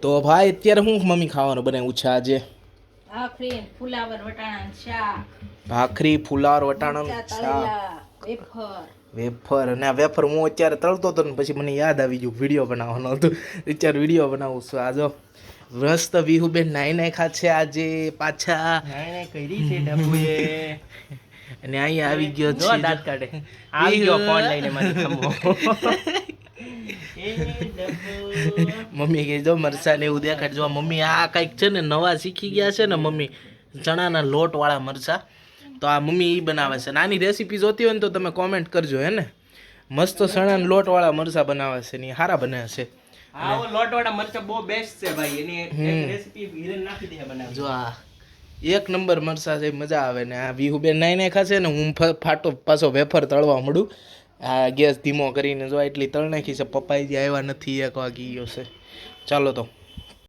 તો ભાઈ અત્યારે હું મમ્મી ખાવાનું બનાવ્યું છે આજે? ભાખરી ફુલાવર વટાણા શાક, ભાખરી ફુલાવર વટાણાનું શાક, વેફર. વેફર. અને આ વેફર હું અત્યારે તળતો હતો ને પછી મને યાદ આવી ગયું વિડીયો બનાવવાનો હતો. અત્યારે વિડીયો બનાવું છું. આ જો મસ્ત વિહુબેન નાઈ નાખ્યા છે આજે પાછા. કરી છે ડબ્બુએ. અને અહીંયા આવી ગયો જો છે દાંત કાઢે. આવી ગયો ફોન લઈને મારી ખમો. મમ્મી કહે જો મરચાં ને એવું દેખાડ. જો મમ્મી આ કંઈક છે ને નવા શીખી ગયા છે ને મમ્મી, ચણાના લોટવાળા મરચાં. તો આ મમ્મી એ બનાવે છે. નાની રેસીપી જોતી હોય ને તો તમે કોમેન્ટ કરજો. હે ને મસ્ત ચણાના લોટવાળા મરચાં બનાવે છે ને એ સારા બને છે. આ લોટવાળા મરચાં બહુ બેસ્ટ છે ભાઈ. એની એક રેસીપી હિરેન નાખી દે બનાવી. જો આ એક નંબર મરચાં છે, મજા આવે. ને આ વિહુબેન નાઈ નાખ્યા છે ને હું ફાટો પાછો વેફર તળવા મળું. આ ગેસ ધીમો કરીને જો એટલી તળ નાખી છે. પપ્પાજી આવ્યા નથી, 1 વાગી ગયો છે. ચાલો તો